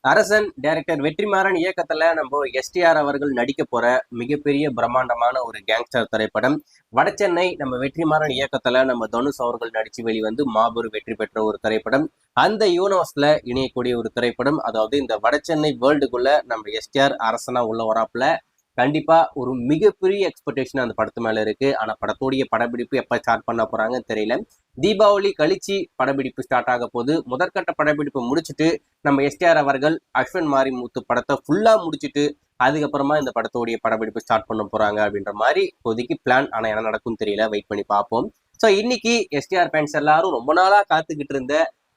அரசன் டைரக்டர் வெற்றிமாறன் இயக்கத்துல நம்ம எஸ்டிஆர் அவர்கள் நடிக்க போற மிகப்பெரிய பிரம்மாண்டமான ஒரு கேங்ஸ்டர் திரைப்படம். வடசென்னை நம்ம வெற்றிமாறன் இயக்கத்துல நம்ம தனுஷ் அவர்கள் நடிச்சு வெளிவந்து மாபெரும் வெற்றி பெற்ற ஒரு திரைப்படம். அந்த யூனிவர்ஸ்ல இணையக்கூடிய ஒரு திரைப்படம். அதாவது இந்த வடசென்னை வேர்ல்டுக்குள்ள நம்ம எஸ்டிஆர் அரசனா உள்ள வராப்புல கண்டிப்பா ஒரு மிகப்பெரிய எக்ஸ்பெக்டேஷன் அந்த படத்து மேல இருக்கு. ஆனா படத்தோடைய படப்பிடிப்பு எப்ப ஸ்டார்ட் பண்ண போறாங்கன்னு தெரியல. தீபாவளி கழிச்சு படப்பிடிப்பு ஸ்டார்ட் ஆக போது. முதற்கட்ட படப்பிடிப்பு முடிச்சுட்டு நம்ம எஸ்டிஆர் அவர்கள் அஸ்வன் மாரிமுத்து படத்தை ஃபுல்லா முடிச்சுட்டு அதுக்கப்புறமா இந்த படத்தோடைய படப்பிடிப்பு ஸ்டார்ட் பண்ண போறாங்க அப்படின்ற மாதிரி இப்போதைக்கு பிளான். ஆனா என்ன நடக்கும் தெரியல, வெயிட் பண்ணி பார்ப்போம். ஸோ இன்னைக்கு எஸ்டிஆர் ஃபேன்ஸ் எல்லாரும் ரொம்ப நாளா காத்துக்கிட்டு இருந்த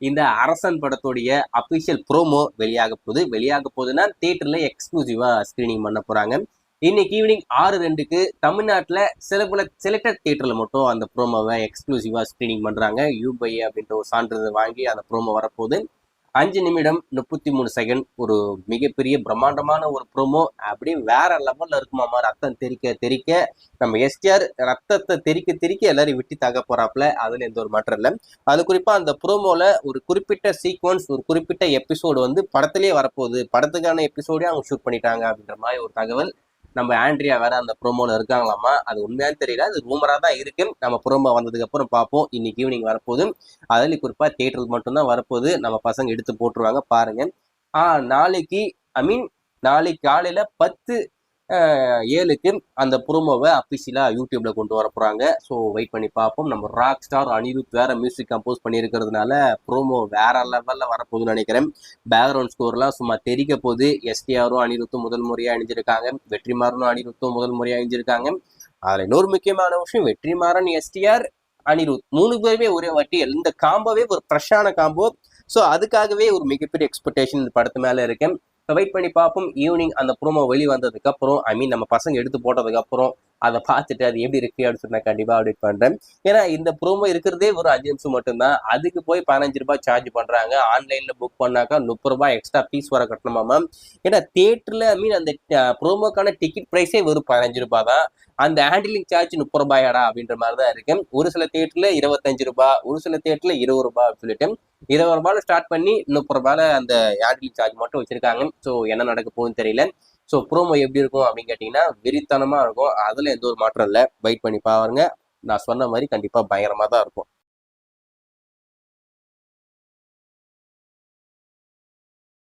இந்த அரசன் படத்துடைய அபிஷியல் ப்ரோமோ வெளியாக போகுதுன்னா தியேட்டர்ல எக்ஸ்க்ளூசிவா ஸ்கிரீனிங் பண்ண போறாங்க. இன்னைக்கு ஈவினிங் 6:02க்கு தமிழ்நாட்டில் சில செலக்டட் தியேட்டர்ல மட்டும் அந்த ப்ரோமோவை எக்ஸ்க்ளூசிவா ஸ்கிரீனிங் பண்றாங்க. யூபை அப்படின்ற ஒரு சான்றிதழ் வாங்கி அந்த ப்ரோமோ வரப்போகுது. 5 நிமிடம் 33 செகண்ட் ஒரு மிகப்பெரிய பிரம்மாண்டமான ஒரு ப்ரோமோ. அப்படியே வேற லெவல்ல இருக்குமாமா. ரத்தம் தெறிக்க தெறிக்க நம்ம எஸ்டிஆர் ரத்தத்தை தெறிக்க தெறிக்க எல்லாரையும் விட்டு தக போறாப்புல. அதுல எந்த ஒரு மாற்றம் இல்லை. அது குறிப்பா அந்த ப்ரோமோல ஒரு குறிப்பிட்ட சீக்வன்ஸ், ஒரு குறிப்பிட்ட எபிசோடு வந்து படத்திலேயே வரப்போகுது. படத்துக்கான எபிசோடே அவங்க ஷூட் பண்ணிட்டாங்க அப்படின்ற மாதிரி ஒரு தகவல். நம்ம ஆண்ட்ரியா வேற அந்த ப்ரோமோல இருக்காங்களாமா. அது உண்மையானு தெரியல, அது ரூமரா தான் இருக்கு. நம்ம ப்ரோமோ வந்ததுக்கு அப்புறம் பார்ப்போம். இன்னைக்கு ஈவினிங் வரப்போகுது. அதில் குறிப்பா தியேட்டருக்கு மட்டும்தான் வரப்போகுது. நம்ம பசங்க எடுத்து போட்டுருவாங்க பாருங்க. நாளைக்கு நாளைக்கு காலையில 10:07க்கு அந்த ப்ரோமோவை அபிஷியலா யூடியூப்ல கொண்டு வர போறாங்க. ஸோ வெயிட் பண்ணி பார்ப்போம். நம்ம ராக் ஸ்டார் அனிருத் வேற மியூசிக் கம்போஸ் பண்ணியிருக்கிறதுனால ப்ரோமோ வேற லெவல்ல வரப்போகுதுன்னு நினைக்கிறேன். பேக்ரவுண்ட் ஸ்கோர்லாம் சும்மா தெரிக்க போகுது. எஸ்டிஆரும் அனிருத்தும் முதல் முறையா அணிஞ்சிருக்காங்க. வெற்றிமாறனும் அனிருத்தும் முதல் முறையா அணிஞ்சிருக்காங்க. அதுல இன்னொரு முக்கியமான விஷயம், வெற்றிமாறன், எஸ்டிஆர், அனிருத் 3 பேருமே ஒரே வாட்டி. இந்த காம்போவே ஒரு ஃப்ரெஷ்ஷான காம்போ. ஸோ அதுக்காகவே ஒரு மிகப்பெரிய எக்ஸ்பெக்டேஷன் இந்த படத்து மேல இருக்கேன். வெயிட் பண்ணி பார்ப்போம். ஈவினிங் அந்த ப்ரோமோ வெளி வந்ததுக்கு அப்புறம் நம்ம பசங்க எடுத்து போட்டதுக்கு அப்புறம் அதை பார்த்துட்டு அது எப்படி இருக்கு அப்படின்னு சொன்னா கண்டிப்பா அப்டேட் பண்றேன். ஏன்னா இந்த ப்ரோமோ இருக்கிறதே ஒரு 5 நிமிஷம் மட்டும்தான். அதுக்கு போய் 15 ரூபாய் சார்ஜ் பண்றாங்க. ஆன்லைன்ல புக் பண்ணாக்கா 30 ரூபாய் எக்ஸ்ட்ரா ஃபீஸ் வர கட்டணுமாமா. ஏன்னா தியேட்டர்ல அந்த ப்ரோமோக்கான டிக்கெட் பிரைஸே வெறும் 15 ரூபாய் தான். அந்த ஹேண்டிலிங் சார்ஜ் 30 ரூபாயாடா அப்படின்ற மாதிரி தான் இருக்கு. ஒரு சில தியேட்டர்ல 25 ரூபாய், ஒரு சில தியேட்டர்ல 20 ரூபாய் அப்படின்னு சொல்லிட்டு 20 ரூபாயில ஸ்டார்ட் பண்ணி 30 ரூபாயில அந்த ஹேண்டிலிங் சார்ஜ் மட்டும் வச்சிருக்காங்க. ஸோ என்ன நடக்க போகுதுன்னு தெரியல. ஸோ ப்ரோமோ எப்படி இருக்கும் அப்படின்னு கேட்டீங்கன்னா வெறித்தனமா இருக்கும். அதுல எந்த ஒரு மாற்றம் இல்லை. வெயிட் பண்ணி பாருங்க. நான் சொன்ன மாதிரி கண்டிப்பா பயங்கரமா தான் இருக்கும்.